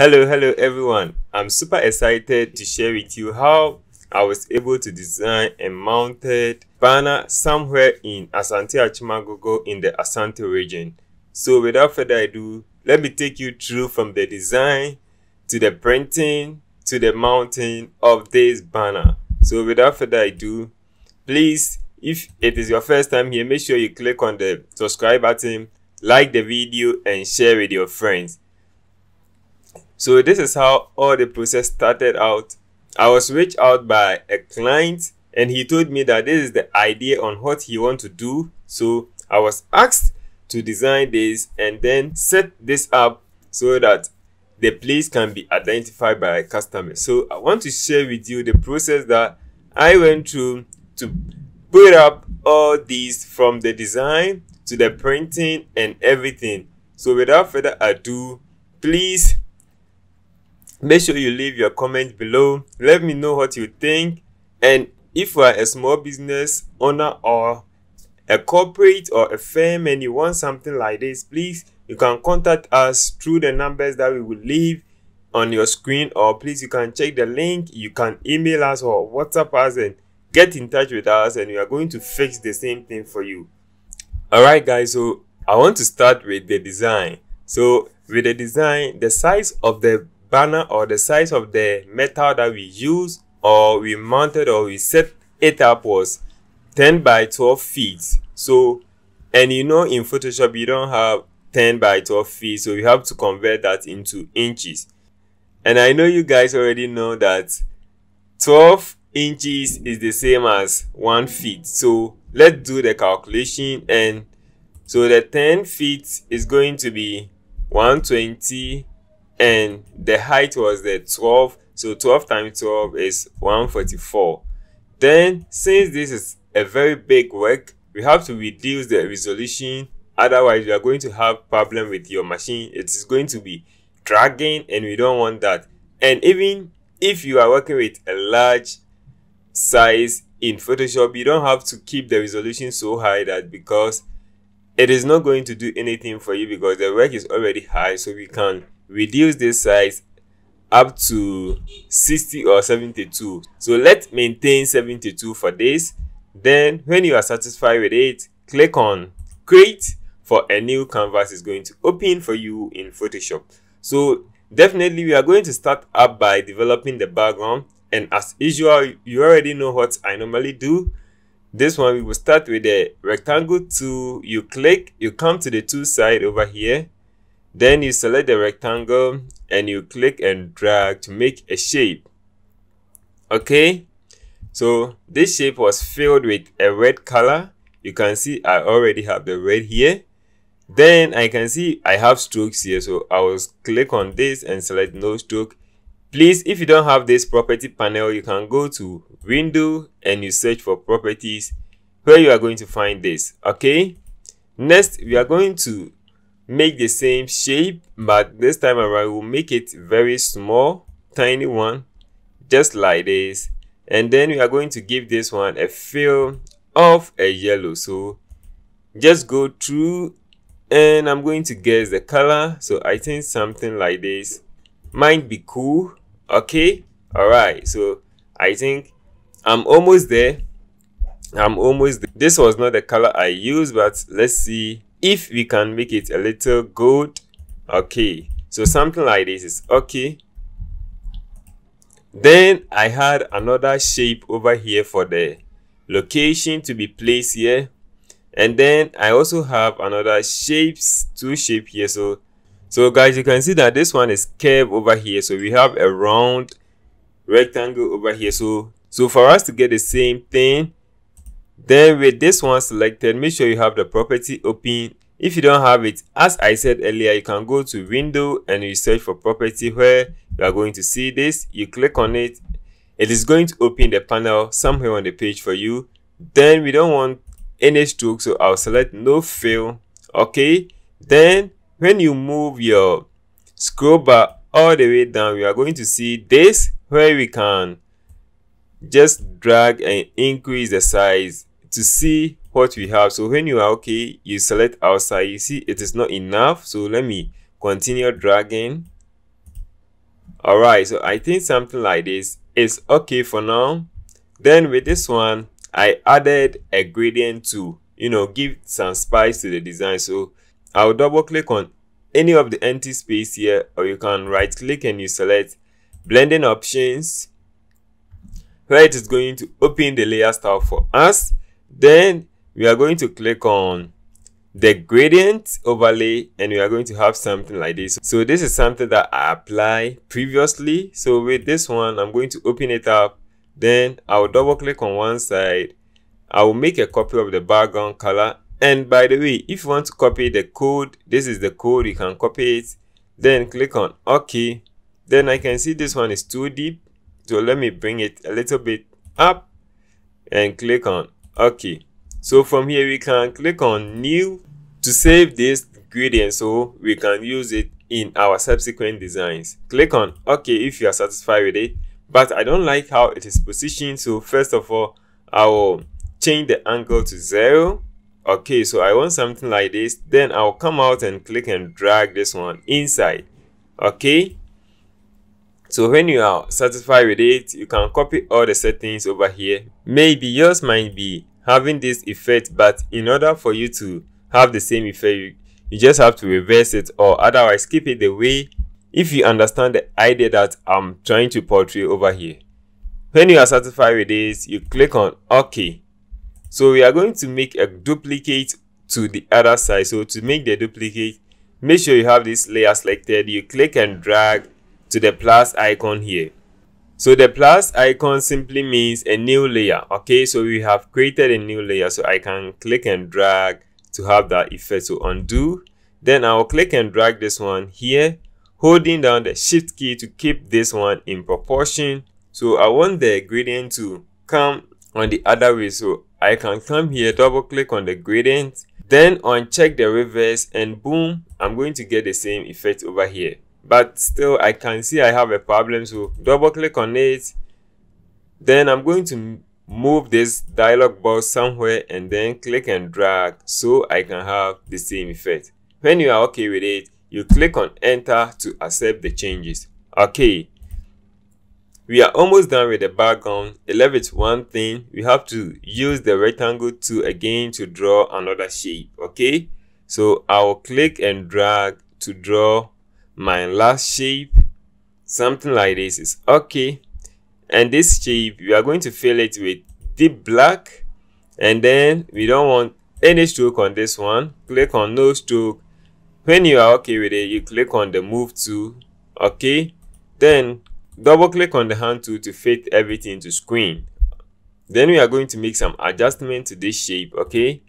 Hello everyone. I'm super excited to share with you how I was able to design a mounted banner somewhere in Asante Achimagogo in the Asante region. So without further ado, let me take you through from the design to the printing to the mounting of this banner. So without further ado, please, if it is your first time here, make sure you click on the subscribe button, like the video and share with your friends. So this is how all the process started out. I was reached out by a client and he told me that this is the idea on what he wants to do. So I was asked to design this and then set this up so that the place can be identified by a customer. So I want to share with you the process that I went through to put up all these, from the design to the printing and everything. So without further ado, please make sure you leave your comment below. Let me know what you think. And if you are a small business owner or a corporate or a firm and you want something like this, please, you can contact us through the numbers that we will leave on your screen, or please, you can check the link. You can email us or WhatsApp us and get in touch with us, and we are going to fix the same thing for you. All right, guys, so I want to start with the design. So with the design, the size of the banner or the size of the metal that we use or we mounted or we set it up was 10 by 12 feet. So, and you know, in Photoshop you don't have 10 by 12 feet, so you have to convert that into inches. And I know you guys already know that 12 inches is the same as 1 feet. So let's do the calculation. And so the 10 feet is going to be 120, and the height was the 12, so 12 times 12 is 144. Then, since this is a very big work, we have to reduce the resolution, otherwise you are going to have problem with your machine. It is going to be dragging and we don't want that. And even if you are working with a large size in Photoshop, you don't have to keep the resolution so high that, because it is not going to do anything for you because the work is already high. So we can reduce this size up to 60 or 72. So let's maintain 72 for this. Then when you are satisfied with it, click on create for a new canvas is going to open for you in Photoshop. So definitely we are going to start up by developing the background, and as usual, you already know what I normally do. This one, we will start with the rectangle tool. You click, you come to the tool side over here. Then you select the rectangle and you click and drag to make a shape. Okay, so this shape was filled with a red color. You can see I already have the red here. Then I can see I have strokes here, so I will click on this and select no stroke. Please, if you don't have this property panel, you can go to window and you search for properties, where you are going to find this. Okay, next we are going to make the same shape, but this time around we'll make it very small, tiny one, just like this. And then we are going to give this one a fill of a yellow. So just go through and I'm going to guess the color. So I think something like this might be cool. Okay, all right, so I think I'm almost there. This was not the color I used, but let's see if we can make it a little gold. Okay, so something like this is okay. Then I had another shape over here for the location to be placed here, and then I also have another two shape here. So guys, you can see that this one is curved over here, so we have a round rectangle over here. So for us to get the same thing, then with this one selected, make sure you have the property open. If you don't have it, as I said earlier, you can go to window and you search for property, where you are going to see this. You click on it, it is going to open the panel somewhere on the page for you. Then we don't want any stroke, so I'll select no fill. Okay, then when you move your scroll bar all the way down, we are going to see this, where we can just drag and increase the size to see what we have. So when you are okay, you select outside. You see it is not enough, so let me continue dragging. Alright, so I think something like this is okay for now. Then with this one, I added a gradient to, give some spice to the design. So I'll double click on any of the empty space here, or you can right click and you select blending options, where it is going to open the layer style for us. Then we are going to click on the gradient overlay, and we are going to have something like this. So this is something that I applied previously. So with this one, I'm going to open it up. Then I'll double click on one side. I will make a copy of the background color. And by the way, if you want to copy the code, this is the code, you can copy it. Then click on OK. Then I can see this one is too deep, so let me bring it a little bit up and click on OK. So from here we can click on new to save this gradient so we can use it in our subsequent designs. Click on OK if you are satisfied with it, but I don't like how it is positioned. So first of all, I will change the angle to 0. Okay, so I want something like this. Then I'll come out and click and drag this one inside. Okay, so when you are satisfied with it, you can copy all the settings over here. Maybe yours might be having this effect, but in order for you to have the same effect, you just have to reverse it, or otherwise keep it the way, if you understand the idea that I'm trying to portray over here. When you are satisfied with this, you click on OK. So we are going to make a duplicate to the other side. So to make the duplicate, make sure you have this layer selected. You click and drag to the plus icon here. So the plus icon simply means a new layer. Okay, so we have created a new layer, so I can click and drag to have that effect. So undo, then I'll click and drag this one here, holding down the shift key to keep this one in proportion. So I want the gradient to come on the other way, so I can come here, double click on the gradient, then uncheck the reverse, and boom, I'm going to get the same effect over here. But still I can see I have a problem, so double click on it. Then I'm going to move this dialog box somewhere and then click and drag so I can have the same effect. When you are okay with it, you click on enter to accept the changes. Okay, we are almost done with the background. Left with one thing, we have to use the rectangle tool again to draw another shape. Okay, so I'll click and drag to draw my last shape. Something like this is okay, and this shape we are going to fill it with deep black, and then we don't want any stroke on this one. Click on no stroke. When you are okay with it, you click on the move tool. Okay, then double click on the hand tool to fit everything to screen. Then we are going to make some adjustment to this shape. Okay,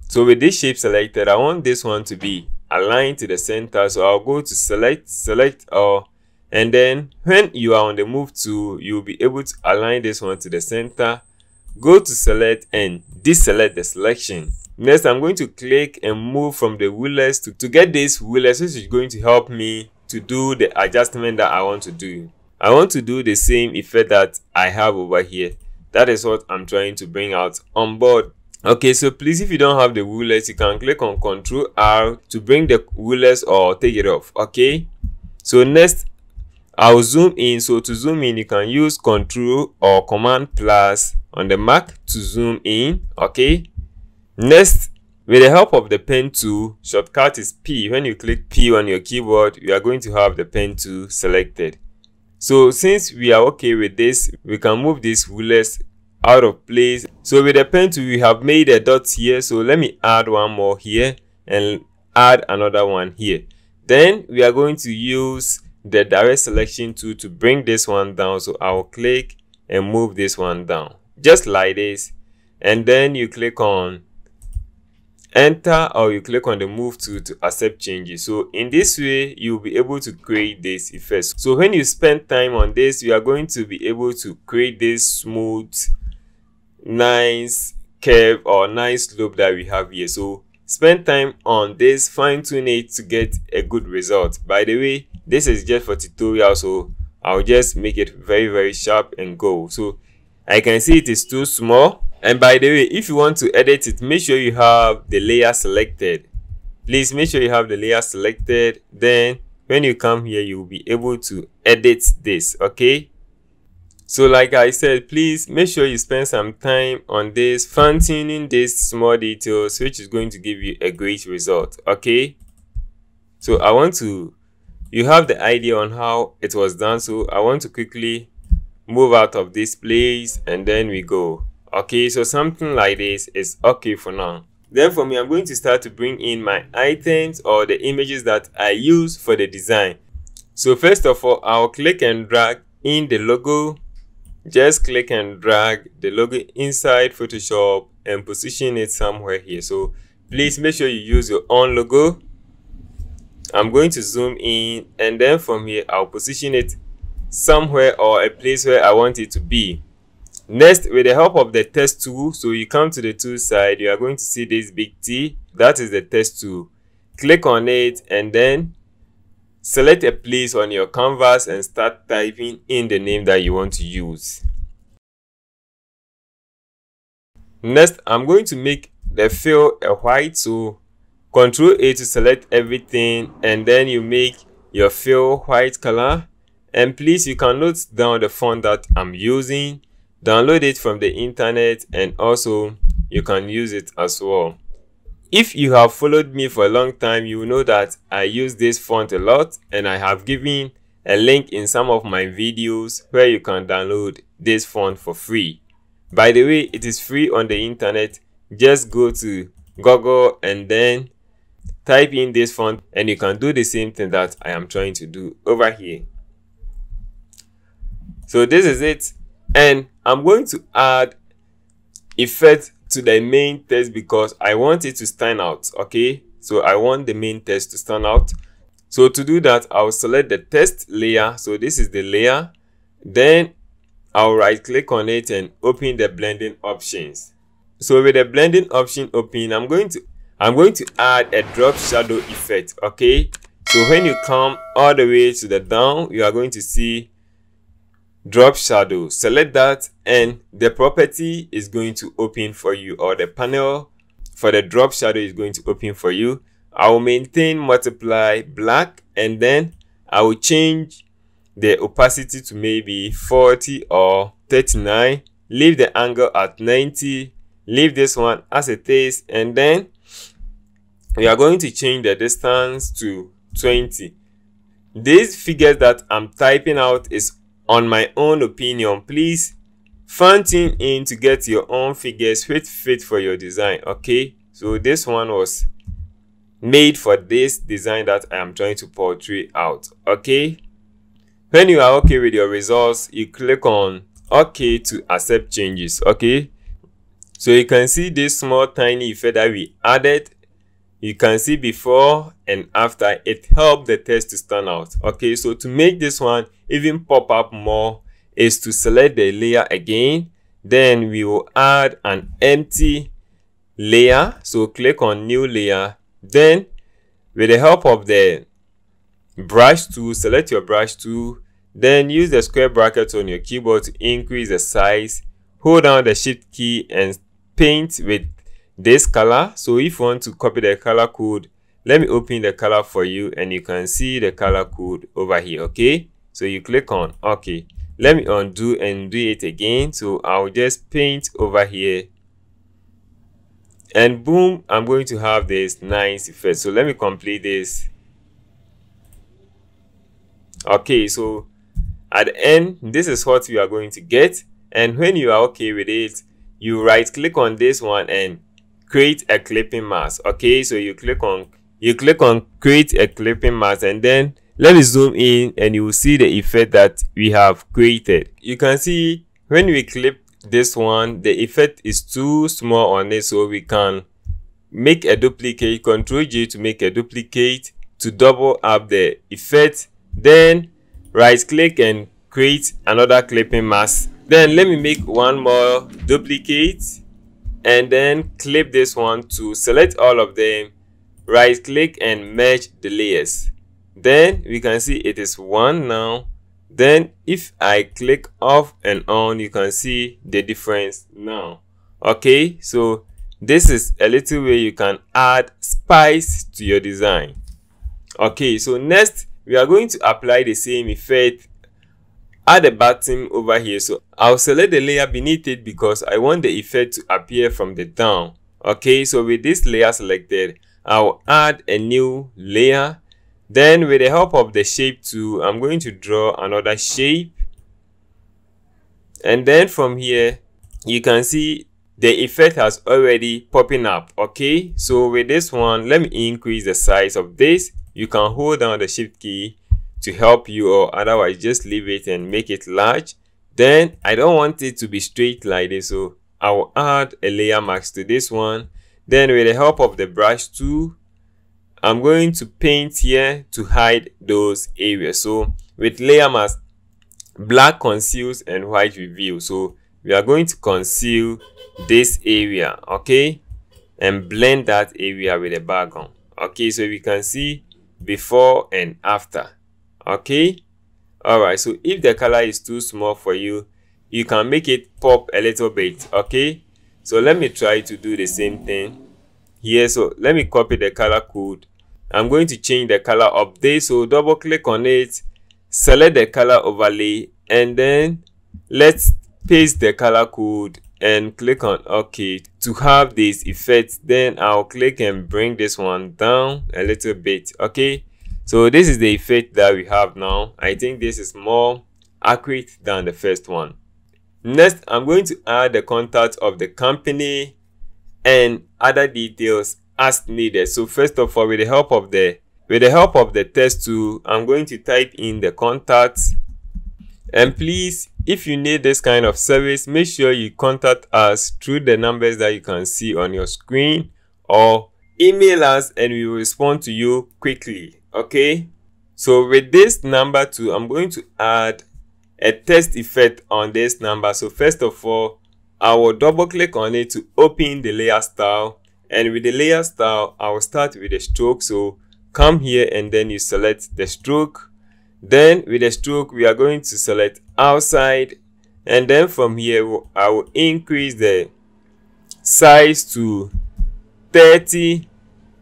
so with this shape selected, I want this one to be aligned to the center, so I'll go to select all, and then when you are on the move tool, you'll be able to align this one to the center. Go to select and deselect the selection. Next, I'm going to click and move from the rulers to get this rulers, which is going to help me to do the adjustment that I want to do. I want to do the same effect that I have over here. That is what I'm trying to bring out on board. Okay, so please, if you don't have the rulers, you can click on Ctrl R to bring the rulers or take it off. Okay, so next I'll zoom in. So to zoom in, you can use Ctrl or Command plus on the Mac to zoom in. Okay, next, with the help of the pen tool, shortcut is P. When you click P on your keyboard, you are going to have the pen tool selected. So since we are okay with this, we can move these rulers out of place. So with the pen tool, we have made a dot here, so let me add one more here and add another one here. Then we are going to use the direct selection tool to bring this one down. So I'll click and move this one down just like this, and then you click on enter, or you click on the move tool to accept changes. So in this way, you'll be able to create this effect. So when you spend time on this, you are going to be able to create this smooth, nice curve or nice slope that we have here. So spend time on this, fine tune it to get a good result. By the way, this is just for tutorial, so I'll just make it very sharp and go. So I can see it is too small. And by the way, if you want to edit it, make sure you have the layer selected. Please make sure you have the layer selected. Then when you come here, you will be able to edit this. Okay, so like I said, please make sure you spend some time on this, fine-tuning these small details, which is going to give you a great result. Okay, so you have the idea on how it was done, so I want to quickly move out of this place and then we go. Okay, so something like this is okay for now. Then for me, I'm going to start to bring in my items or the images that I use for the design. So first of all, I'll click and drag in the logo. Just click and drag the logo inside Photoshop and position it somewhere here. So please make sure you use your own logo. I'm going to zoom in, and then from here I'll position it somewhere or a place where I want it to be. Next, with the help of the text tool, so you come to the tool side, you are going to see this big T. That is the text tool. Click on it and then select a place on your canvas and start typing in the name that you want to use. Next, I'm going to make the fill a white, so Ctrl A to select everything, and then you make your fill white color. And please, you can note down the font that I'm using. Download it from the internet, and also you can use it as well. If you have followed me for a long time, you will know that I use this font a lot, and I have given a link in some of my videos where you can download this font for free. By the way, it is free on the internet. Just go to Google and then type in this font, and you can do the same thing that I am trying to do over here. So this is it, and I'm going to add effect to the main text because I want it to stand out. Okay, so I want the main text to stand out. So to do that, I'll select the text layer. So this is the layer. Then I'll right click on it and open the blending options. So with the blending option open, I'm going to add a drop shadow effect. Okay, so when you come all the way to the down, you are going to see drop shadow. Select that and the property is going to open for you, or the panel for the drop shadow is going to open for you. I will maintain multiply black, and then I will change the opacity to maybe 40 or 39. Leave the angle at 90. Leave this one as it is, and then we are going to change the distance to 20. These figures that I'm typing out is on my own opinion. Please fine-tune in to get your own figures which fit for your design. Okay, so this one was made for this design that I am trying to portray out. Okay, when you are okay with your results, you click on OK to accept changes. Okay, so you can see this small tiny effect that we added. You can see before and after, it helped the text to stand out. Okay, so to make this one even pop up more is to select the layer again. Then we will add an empty layer. So click on new layer. Then with the help of the brush tool, select your brush tool. Then use the square bracket on your keyboard to increase the size. Hold down the shift key and paint with this color. So if you want to copy the color code, let me open the color for you and you can see the color code over here. Okay, so you click on OK. Let me undo and do it again. So I'll just paint over here, and boom, I'm going to have this nice effect. So let me complete this. Okay, so at the end, this is what we are going to get. And when you are okay with it, you right click on this one and create a clipping mask. Okay, so you click on create a clipping mask, and then let me zoom in and you will see the effect that we have created. You can see when we clip this one, the effect is too small on it, so we can make a duplicate. Ctrl J to make a duplicate to double up the effect. Then right click and create another clipping mask. Then let me make one more duplicate and then clip this one to select all of them. Right click and merge the layers. Then we can see it is one now. Then if I click off and on, you can see the difference now. Okay, so this is a little way you can add spice to your design. Okay, so next we are going to apply the same effect at the bottom over here. So I'll select the layer beneath it because I want the effect to appear from the down. Okay, so with this layer selected, I'll add a new layer. Then with the help of the shape tool, I'm going to draw another shape. And then from here, you can see the effect has already popping up. Okay, so with this one, let me increase the size of this. You can hold down the shift key to help you, or otherwise just leave it and make it large. Then I don't want it to be straight like this, so I will add a layer mask to this one. Then with the help of the brush tool, I'm going to paint here to hide those areas. So with layer mask, black conceals and white reveals. So we are going to conceal this area, okay, and blend that area with the background. Okay, so we can see before and after. Okay, all right, so if the color is too small for you, you can make it pop a little bit. Okay, so let me try to do the same thing here. So let me copy the color code. I'm going to change the color update. So double click on it, select the color overlay, and then let's paste the color code and click on OK to have this effect. Then I'll click and bring this one down a little bit. Okay, so this is the effect that we have now. I think this is more accurate than the first one. Next, I'm going to add the contact of the company and other details as needed. So first of all, with the help of the text tool, I'm going to type in the contacts. And please, if you need this kind of service, make sure you contact us through the numbers that you can see on your screen, or email us and we will respond to you quickly. Okay, so with this number too, I'm going to add a text effect on this number. So first of all, I will double click on it to open the layer style, and with the layer style, I will start with the stroke. So come here and then you select the stroke. Then with the stroke, we are going to select outside, and then from here I will increase the size to 30,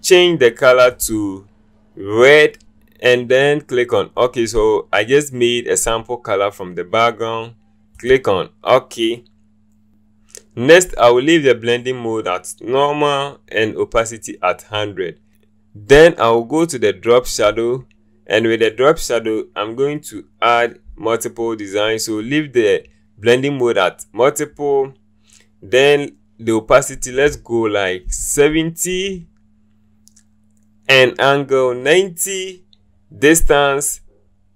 change the color to red, and then click on OK. So I just made a sample color from the background. Click on OK. Next, I will leave the blending mode at normal and opacity at 100. Then I will go to the drop shadow, and with the drop shadow, I'm going to add multiple designs. So leave the blending mode at multiple. Then the opacity, let's go like 70, and angle 90. Distance,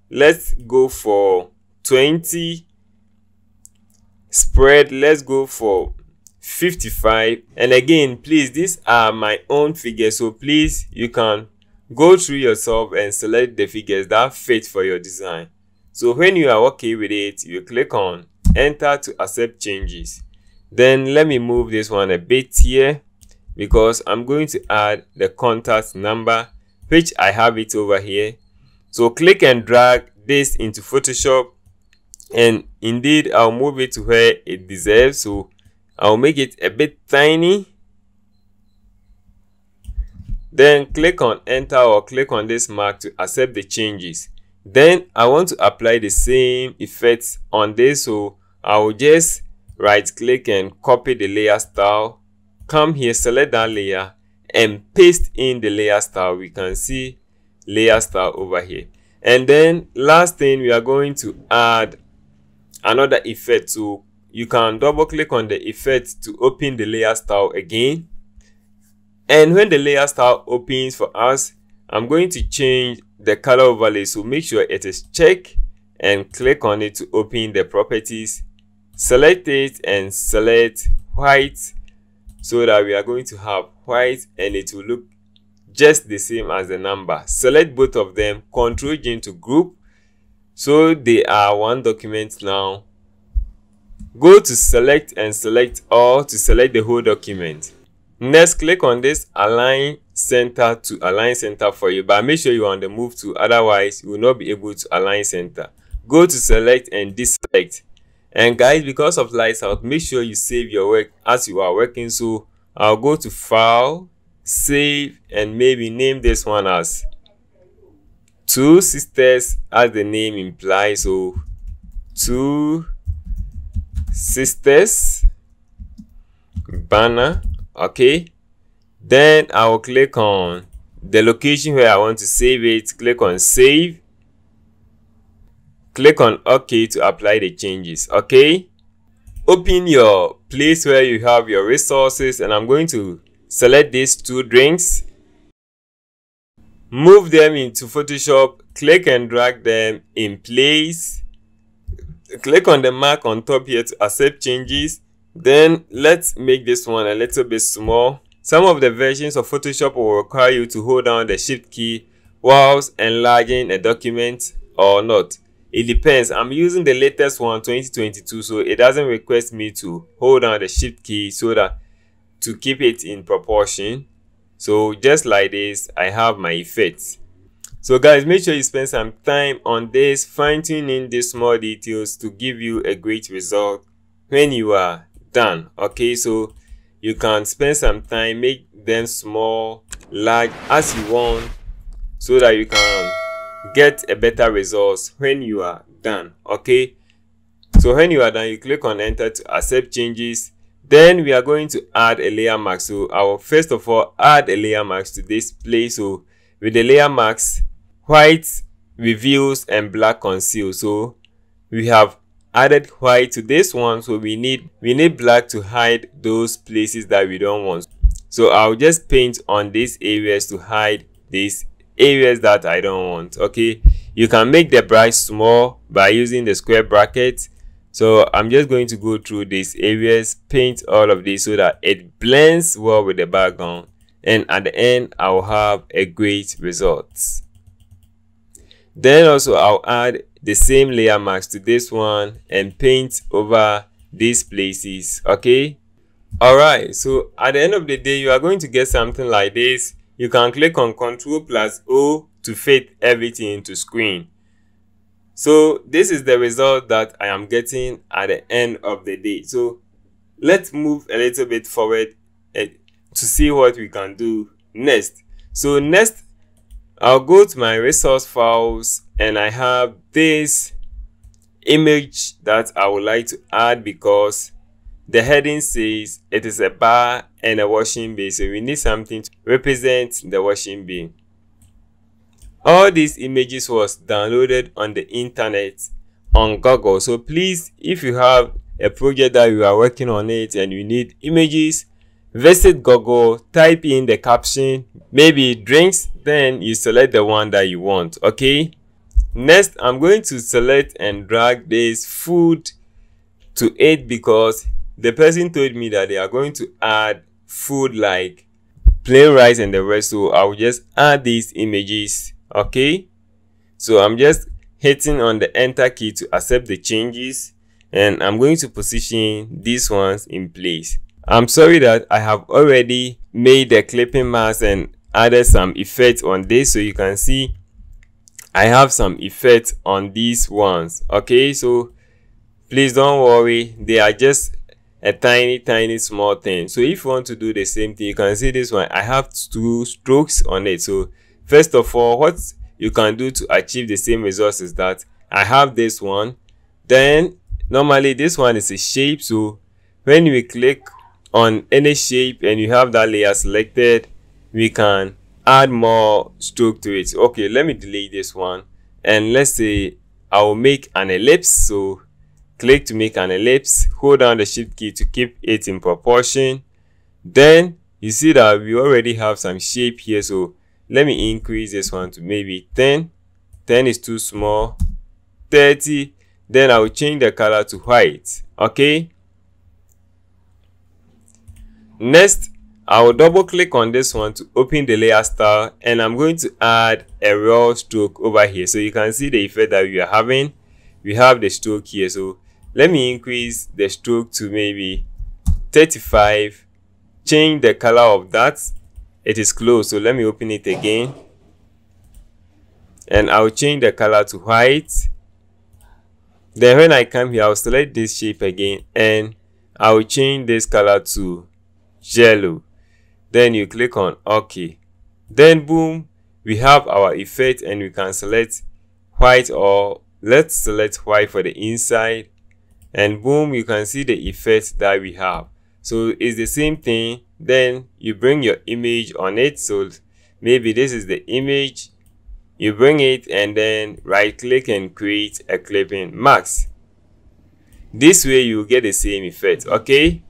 let's go for 20. Spread, let's go for 55. And again, please, these are my own figures, so please, you can go through yourself and select the figures that fit for your design. So when you are okay with it, you click on enter to accept changes. Then let me move this one a bit here because I'm going to add the contact number, which I have it over here. So click and drag this into Photoshop, and indeed I'll move it to where it deserves. So I'll make it a bit tiny. Then click on enter or click on this mark to accept the changes. Then I want to apply the same effects on this, so I will just right click and copy the layer style. Come here, select that layer and paste in the layer style. We can see layer style over here. And then last thing, we are going to add another effect. So you can double click on the effect to open the layer style again. And when the layer style opens for us, I'm going to change the color overlay. So make sure it is checked and click on it to open the properties. Select it and select white, so that we are going to have white and it will look just the same as the number. Select both of them, Ctrl G to group, so they are one document now. Go to select and select all to select the whole document. Next, click on this align center to align center for you, but make sure you are on the move tool, otherwise you will not be able to align center. Go to select and deselect. And guys, because of lights out, make sure you save your work as you are working. So I'll go to file, save, and maybe name this one as two sisters as the name implies, so two sisters banner. Okay, then I will click on the location where I want to save it, click on save, click on OK to apply the changes. Okay, open your place where you have your resources, and I'm going to select these two drinks, move them into Photoshop, click and drag them in place, click on the mark on top here to accept changes. Then let's make this one a little bit small. Some of the versions of Photoshop will require you to hold down the shift key whilst enlarging a document or not. It depends. I'm using the latest one, 2022, so it doesn't request me to hold down the shift key so that to keep it in proportion. So just like this, I have my effects. So guys, make sure you spend some time on this, fine-tuning these small details to give you a great result when you are done. Okay, so you can spend some time, make them small, large as you want, so that you can get a better results when you are done. Okay, so when you are done, you click on enter to accept changes. Then we are going to add a layer mask. So I will first of all add a layer mask to this place. So with the layer mask, white reveals and black conceals. So we have added white to this one, so we need black to hide those places that we don't want. So I'll just paint on these areas to hide these areas that I don't want. Okay, you can make the brush small by using the square bracket. So I'm just going to go through these areas, paint all of this so that it blends well with the background, and at the end I'll have a great result. Then also I'll add the same layer mask to this one and paint over these places. Okay, all right, so at the end of the day you are going to get something like this. You can click on Ctrl+O to fit everything into screen. So this is the result that I am getting at the end of the day. So let's move a little bit forward to see what we can do next. So next, I'll go to my resource files, and I have this image that I would like to add because the heading says it is a bar and a washing bin. So we need something to represent the washing bin. All these images was downloaded on the internet on Google. So please, if you have a project that you are working on it and you need images, visit Google, type in the caption, maybe drinks, then you select the one that you want. Okay, next I'm going to select and drag this food to it because the person told me that they are going to add food like plain rice and the rest. So I will just add these images. Okay, so I'm just hitting on the enter key to accept the changes, and I'm going to position these ones in place. I'm sorry that I have already made the clipping mask and added some effects on this, so you can see I have some effects on these ones. Okay, so please don't worry, they are just a tiny small thing. So if you want to do the same thing, you can see this one, I have 2 strokes on it. So first of all, what you can do to achieve the same results is that I have this one. Then normally this one is a shape, so when we click on any shape and you have that layer selected, we can add more stroke to it. Okay, let me delete this one, and let's say I will make an ellipse. So click to make an ellipse, hold down the shift key to keep it in proportion. Then you see that we already have some shape here, so let me increase this one to maybe 10. 10 is too small. 30. Then I will change the color to white. Okay, next I will double click on this one to open the layer style, and I'm going to add a raw stroke over here. So you can see the effect that we are having. We have the stroke here, so let me increase the stroke to maybe 35. Change the color of that. It is closed, so let me open it again, and I'll change the color to white. Then when I come here, I'll select this shape again, and I'll change this color to yellow. Then you click on OK. Then boom, we have our effect, and we can select white, or let's select white for the inside, and boom, you can see the effect that we have. So it's the same thing. Then you bring your image on it. So maybe this is the image, you bring it and then right click and create a clipping mask. This way you get the same effect. Okay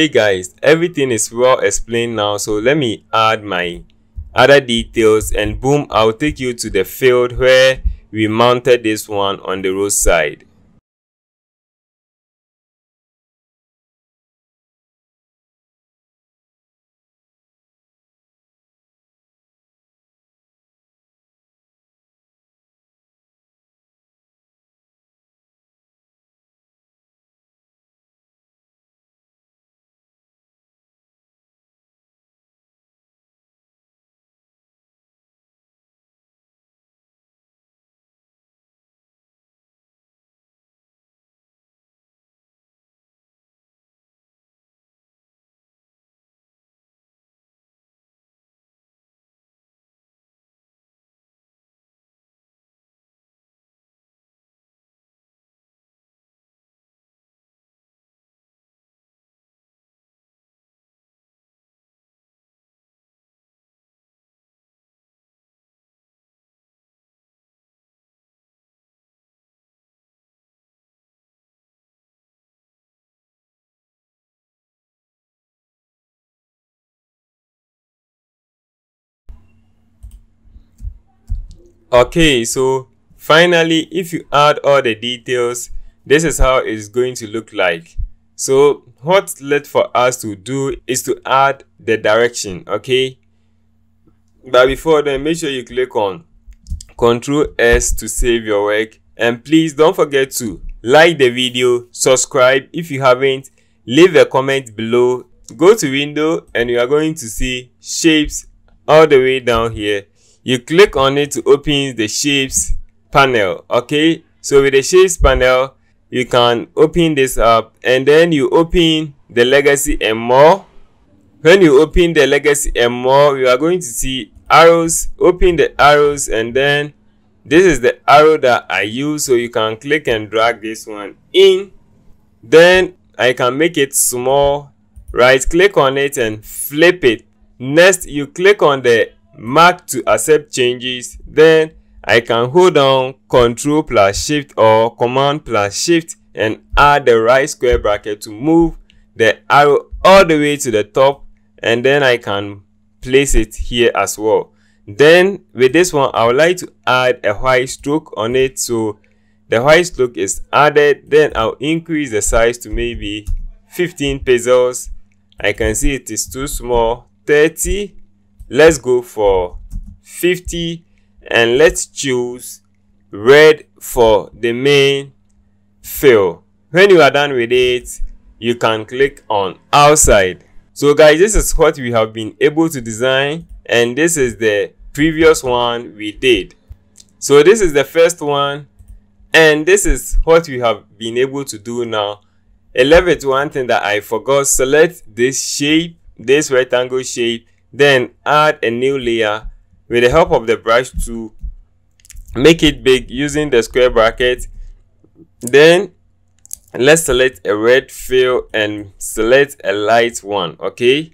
guys, everything is well explained now. So let me add my other details, and boom, I'll take you to the field where we mounted this one on the roadside. Okay, so finally, if you add all the details, this is how it's going to look like. So what's left for us to do is to add the direction. Okay, but before then, make sure you click on Ctrl S to save your work, and please don't forget to like the video, subscribe if you haven't, leave a comment below, go to window, and you are going to see shapes all the way down here. You click on it to open the shapes panel. Okay, so with the shapes panel, you can open this up, and then you open the legacy and more. When you open the legacy and more, you are going to see arrows. Open the arrows, and then this is the arrow that I use, so you can click and drag this one in. Then I can make it small, right click on it and flip it. Next, you click on the mark to accept changes. Then I can hold down Ctrl plus Shift or Command plus Shift and add the right square bracket to move the arrow all the way to the top, and then I can place it here as well. Then with this one, I would like to add a white stroke on it. So the white stroke is added. Then I'll increase the size to maybe 15 pixels. I can see it is too small. 30. Let's go for 50, and let's choose red for the main fill. When you are done with it, you can click on outside. So guys, this is what we have been able to design, and this is the previous one we did. So this is the first one, and this is what we have been able to do now. Left with one thing that I forgot. Select this shape, this rectangle shape, then add a new layer with the help of the brush to make it big using the square bracket. Then let's select a red fill and select a light one. Okay,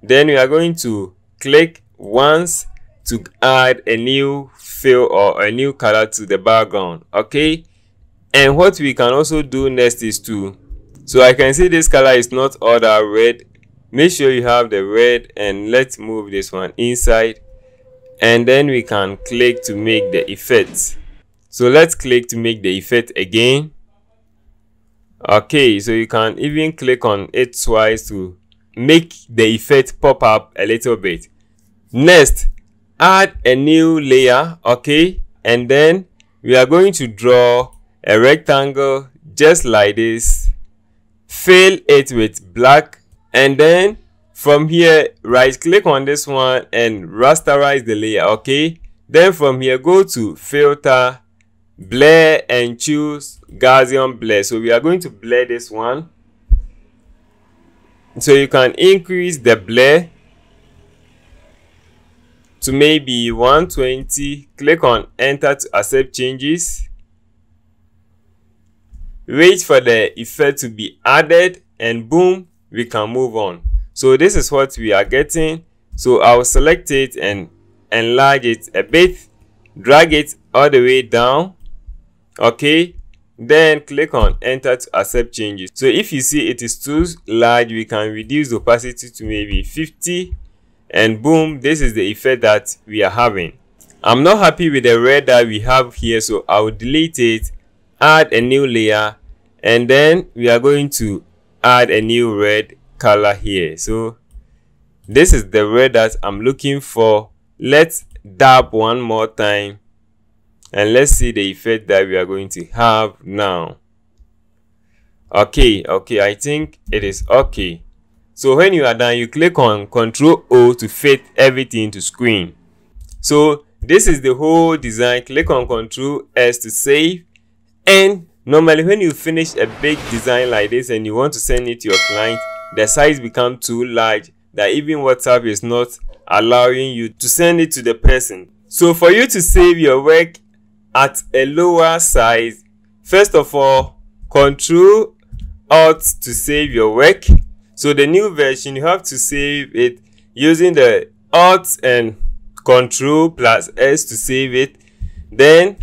then we are going to click once to add a new fill or a new color to the background. Okay, and what we can also do next is to, so I can see this color is not all that red. Make sure you have the red, and let's move this one inside, and then we can click to make the effect. So let's click to make the effect again. Okay, so you can even click on it twice to make the effect pop up a little bit. Next, add a new layer. Okay, and then we are going to draw a rectangle just like this, fill it with black, and then from here right click on this one and rasterize the layer. Okay, then from here go to filter, blur, and choose Gaussian blur. So we are going to blur this one, so you can increase the blur to maybe 120. Click on enter to accept changes. Wait for the effect to be added, and boom, we can move on. So this is what we are getting. So I'll select it and enlarge it a bit, drag it all the way down. Okay, then click on enter to accept changes. So if you see it is too large, we can reduce the opacity to maybe 50, and boom, this is the effect that we are having. I'm not happy with the red that we have here, so I'll delete it, add a new layer, and then we are going to add a new red color here. So this is the red that I'm looking for. Let's dab one more time, and let's see the effect that we are going to have now. Okay, I think it is okay. So when you are done, you click on Ctrl O to fit everything to screen. So this is the whole design. Click on Ctrl S to save. And normally when you finish a big design like this and you want to send it to your client, the size becomes too large that even Whatsup is not allowing you to send it to the person. So for you to save your work at a lower size, first of all, Ctrl Alt to save your work. So the new version, you have to save it using the Alt and Ctrl plus S to save it. Then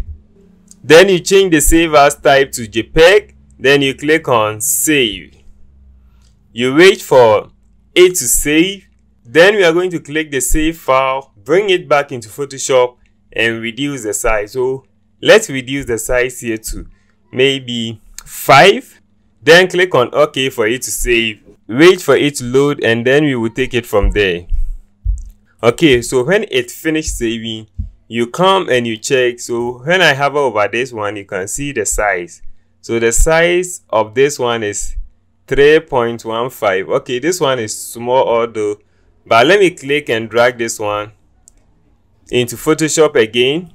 you change the save as type to JPEG. Then you click on save. You wait for it to save. Then we are going to click the save file, bring it back into Photoshop, and reduce the size. So let's reduce the size here to maybe 5. Then click on OK for it to save. Wait for it to load, and then we will take it from there. Okay, so when it finished saving, you come and you check. So when I hover over this one, you can see the size. So the size of this one is 3.15. Okay, this one is small although, but let me click and drag this one into Photoshop again.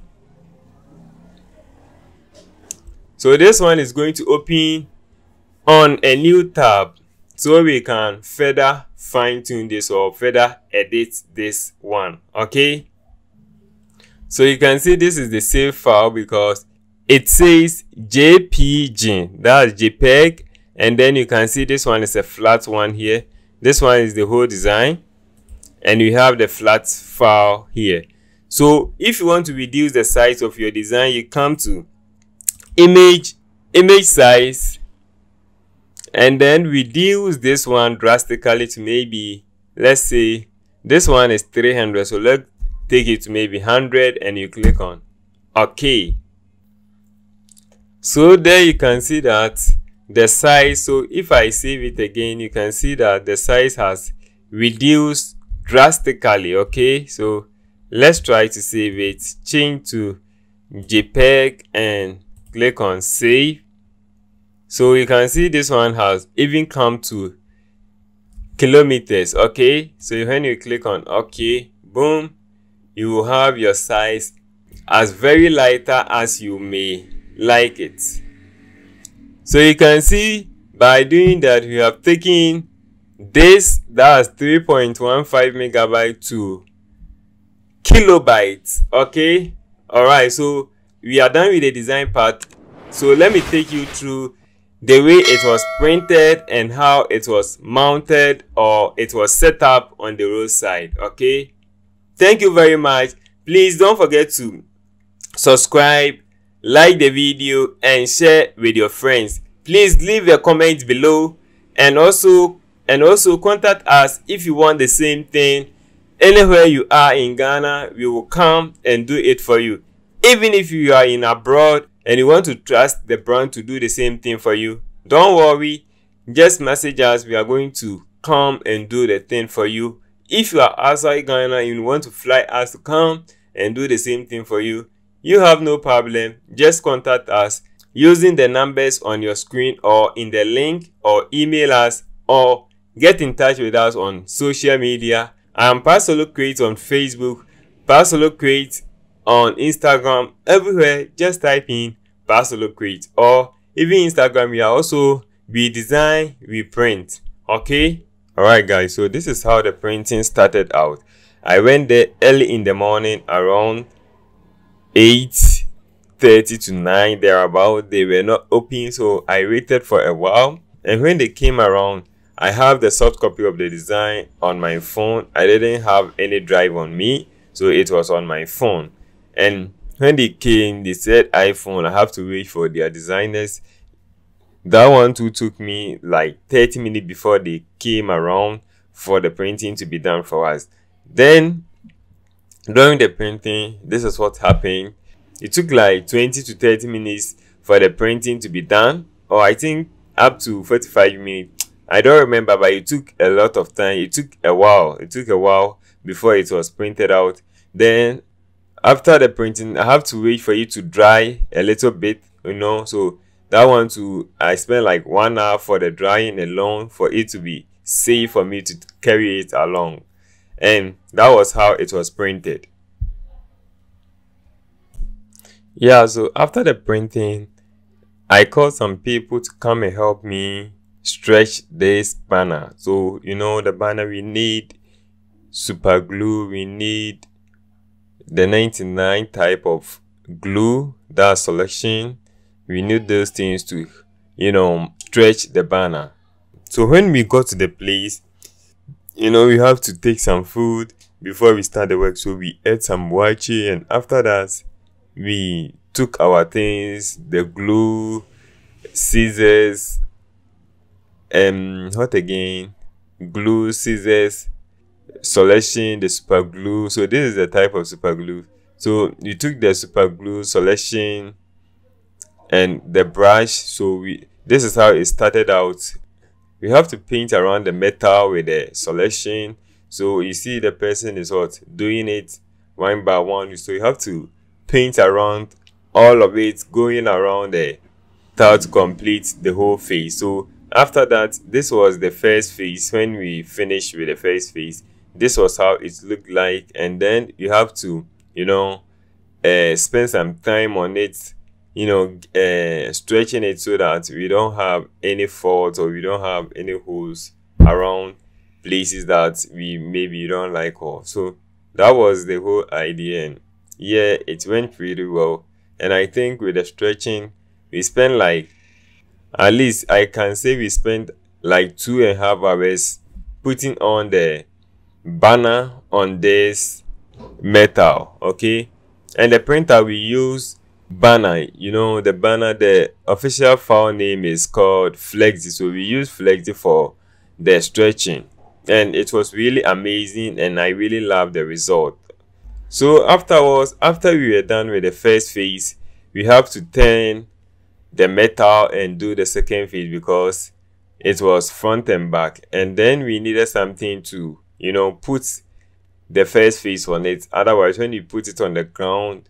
So this one is going to open on a new tab, so we can further fine-tune this or further edit this one. Okay, so you can see this is the save file because it says JPG, that's JPEG, and then you can see this one is a flat one here. This one is the whole design, and you have the flat file here. So if you want to reduce the size of your design, you come to image size, and then reduce this one drastically to maybe, let's say this one is 300, so let's take it to maybe 100, and you click on OK. So there you can see that the size, so if I save it again, you can see that the size has reduced drastically. Okay, so let's try to save it, change to JPEG and click on save. So you can see this one has even come to kilometers. Okay, so when you click on OK, boom, you will have your size as very lighter as you may like it. So you can see by doing that, we have taken this, that's 3.15 megabytes to kilobytes. Okay, all right, so we are done with the design part. So let me take you through the way it was printed and how it was mounted or it was set up on the roadside. Okay, thank you very much. Please don't forget to subscribe, like the video, and share with your friends. Please leave a comment below, and also contact us if you want the same thing. Anywhere you are in Ghana, we will come and do it for you. Even if you are in abroad and you want to trust the brand to do the same thing for you, don't worry, just message us. We are going to come and do the thing for you. If you are outside Ghana and you want to fly us to come and do the same thing for you, you have no problem. Just contact us using the numbers on your screen or in the link, or email us, or get in touch with us on social media. I am paasolocreates on Facebook, paasolocreates on Instagram. Everywhere, just type in paasolocreates, or even Instagram, we are also, we design, we print. Okay, all right guys, so this is how the printing started out. I went there early in the morning around 8:30 to 9 thereabout. They were not open, so I waited for a while, and when they came around, I have the soft copy of the design on my phone. I didn't have any drive on me, so it was on my phone. And when they came, they said iPhone. I have to wait for their designers. That one too took me like 30 minutes before they came around for the printing to be done for us. Then during the printing, this is what happened. It took like 20 to 30 minutes for the printing to be done, or I think up to 45 minutes. I don't remember, but it took a lot of time. It took a while. It took a while before it was printed out. Then after the printing, I have to wait for it to dry a little bit, so that one too, I spent like 1 hour for the drying alone for it to be safe for me to carry it along. And that was how it was printed. Yeah, so after the printing, I called some people to come and help me stretch this banner. So the banner, we need super glue, we need the 99 type of glue, that selection. We need those things to stretch the banner. So when we got to the place, we have to take some food before we start the work. So we ate some wachi, and after that we took our things, the glue, scissors, what again, glue, scissors, selection, the super glue. So this is the type of super glue. So we took the super glue, selection, and the brush. So this is how it started out. We have to paint around the metal with the selection. So you see the person is doing it one by one. So you have to paint around all of it, going around the tile to complete the whole face. So after that, this was the first phase. When we finished with the first phase, this was how it looked like. And then you have to spend some time on it, stretching it so that we don't have any faults, or we don't have any holes around places that we don't like. Or so that was the whole idea. And yeah, it went pretty well. And I think with the stretching, we spent like, at least I can say we spent like 2.5 hours putting on the banner on this metal. Okay, and the printer we use, banner, the banner, the official file name is called Flexi. So we use Flexi for the stretching, and it was really amazing, and I really loved the result. So afterwards, after we were done with the first phase, we have to turn the metal and do the second phase, because it was front and back, and then we needed something to put the first phase on it. Otherwise, when you put it on the ground,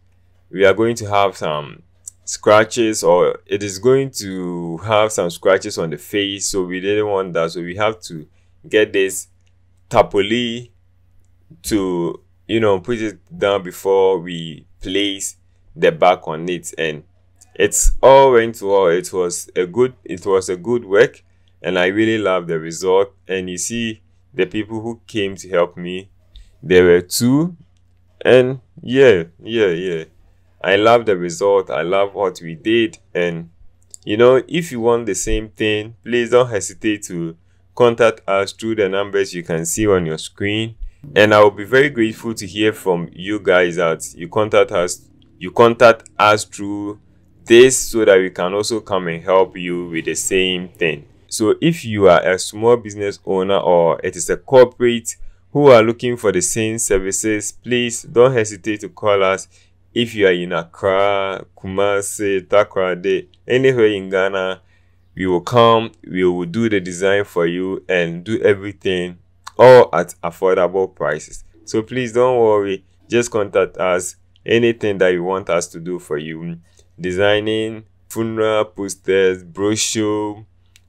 we are going to have some scratches, or it is going to have some scratches on the face. So we didn't want that. So we have to get this tapoli to put it down before we place the back on it. And it's all went well. It was a good work, and I really love the result. And you see the people who came to help me, there were 2, and yeah, I love the result. I love what we did. And if you want the same thing, please don't hesitate to contact us through the numbers you can see on your screen. And I will be very grateful to hear from you guys that you contact us through this, so that we can also come and help you with the same thing. So if you are a small business owner, or it is a corporate who are looking for the same services, please don't hesitate to call us. If you are in Accra, Kumasi, Takoradi, anywhere in Ghana, we will come, we will do the design for you and do everything, all at affordable prices. So please don't worry, just contact us. Anything that you want us to do for you, designing funeral posters, brochure,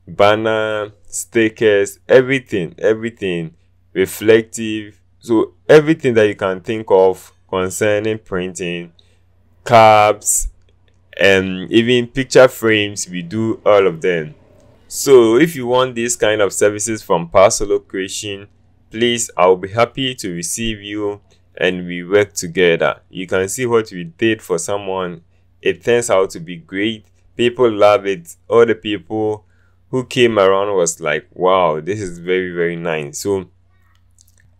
banner, stickers, everything, reflective. So everything that you can think of concerning printing, cards, and even picture frames, we do all of them. So if you want these kind of services from Paasolo Creation, please, I'll be happy to receive you and we work together. You can see what we did for someone. It turns out to be great. People love it. All the people who came around was like, wow, this is very, very nice. So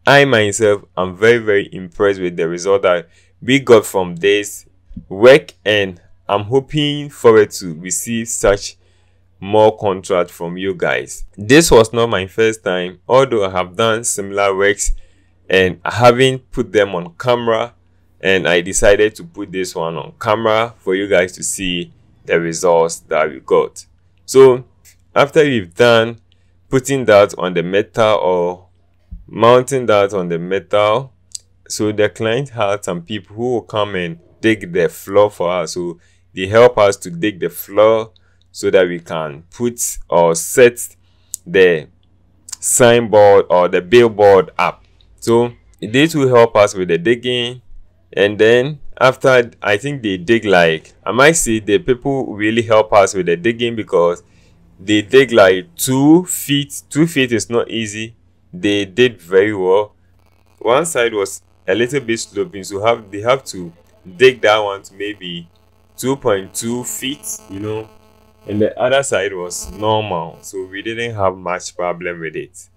I myself am very, very impressed with the result that we got from this work, and I'm hoping forward to receive such more contract from you guys. This was not my first time, although I have done similar works and I haven't put them on camera, and I decided to put this one on camera for you guys to see the results that we got. So after you've done putting that on the metal or mounting that on the metal, so the client had some people who will come and dig the floor for us. So they help us to dig the floor so that we can put or set the signboard or the billboard up. So this will help us with the digging. And then after, I think they dig like, I might say the people really help us with the digging, because they dig like 2 feet. 2 feet is not easy. They did very well. One side was a little bit sloping, so they have to dig that one to maybe 2.2 feet, you know, and the other side was normal, so we didn't have much problem with it.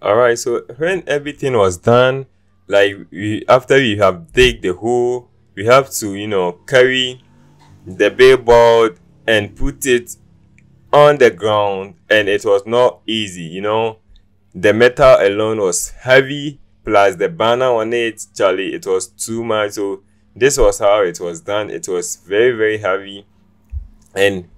All right, so when everything was done, like after we have dig the hole, we have to, you know, carry the billboard and put it on the ground, and it was not easy, you know. The metal alone was heavy, plus the banner on it, Charlie, it was too much. So this was how it was done. It was very, very heavy, and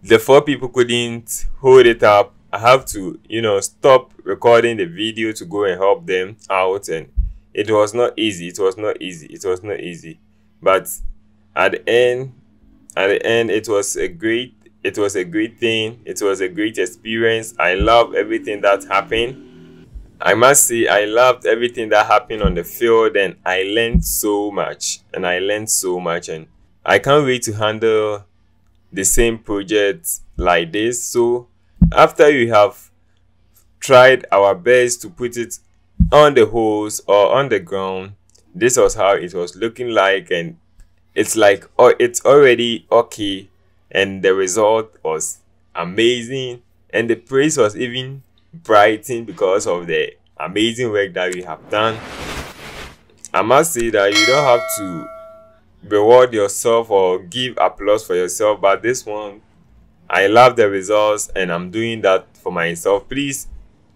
the 4 people couldn't hold it up. I have to, you know, stop recording the video to go and help them out, and it was not easy. It was not easy. It was not easy. But at the end, it was a great thing. It was a great experience. I love everything that happened. I must say, I loved everything that happened on the field, and I learned so much. And I can't wait to handle the same project like this. So after we have tried our best to put it on the holes or on the ground, this was how it was looking like, and it's like, oh, it's already okay, and the result was amazing, and the praise was even brightened because of the amazing work that we have done. I must say that you don't have to reward yourself or give applause for yourself, but this one, I love the results, and I'm doing that for myself. Please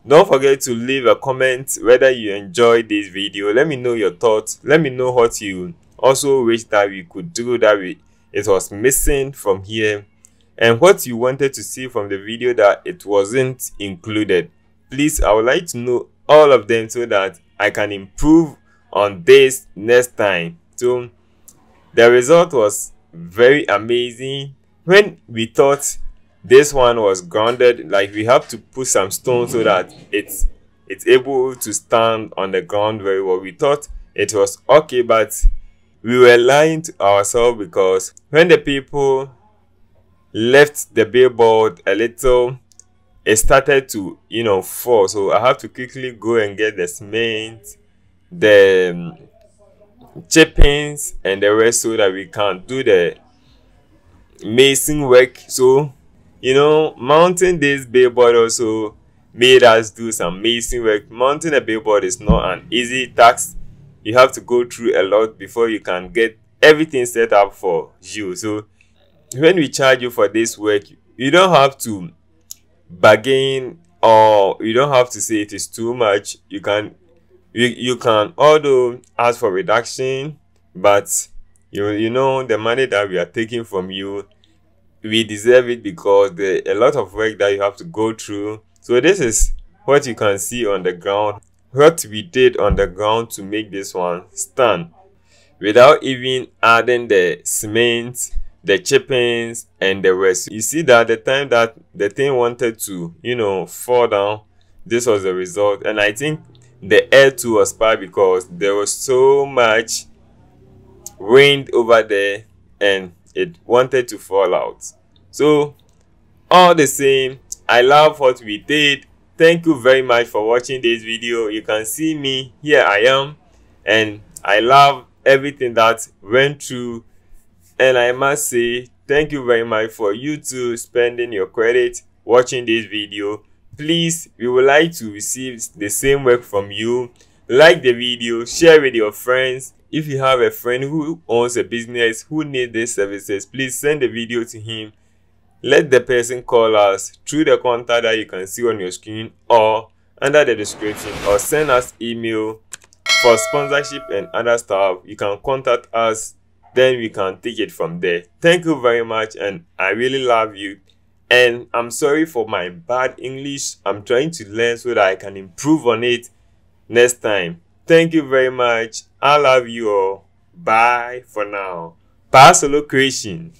don't forget to leave a comment whether you enjoyed this video. Let me know your thoughts. Let me know what you also wish that we could do that it was missing from here, and what you wanted to see from the video that it wasn't included. Please, I would like to know all of them so that I can improve on this next time. So the result was very amazing. When we thought this one was grounded, like we have to put some stones so that it's able to stand on the ground very well, we thought it was okay, but we were lying to ourselves, because when the people left the billboard a little, it started to, you know, fall. So I have to quickly go and get the cement, the chippings, and the rest so that we can do the mason work. So, you know, mounting this billboard also made us do some mason work. Mounting a billboard is not an easy task. You have to go through a lot before you can get everything set up for you. So when we charge you for this work, you don't have to bargain, or you don't have to say it is too much. You can although ask for reduction, but you know the money that we are taking from you, we deserve it, because there's a lot of work that you have to go through. So this is what you can see on the ground, what we did on the ground to make this one stand, without even adding the cement, the chippings, and the rest. You see that the time that the thing wanted to, you know, fall down, this was the result. And I think the air too was bad, because there was so much wind over there and it wanted to fall out. So all the same, I love what we did. thank you very much for watching this video. You can see me, here I am, and I love everything that went through, and I must say thank you very much for you two spending your credit watching this video. Please, we would like to receive the same work from you. Like the video, share with your friends. If you have a friend who owns a business who needs these services, please send the video to him. Let the person call us through the contact that you can see on your screen or under the description, or send us email for sponsorship and other stuff. You can contact us, then we can take it from there. Thank you very much, and I really love you. And I'm sorry for my bad English. I'm trying to learn so that I can improve on it next time. Thank you very much. I love you all. Bye for now. Paasolo creation.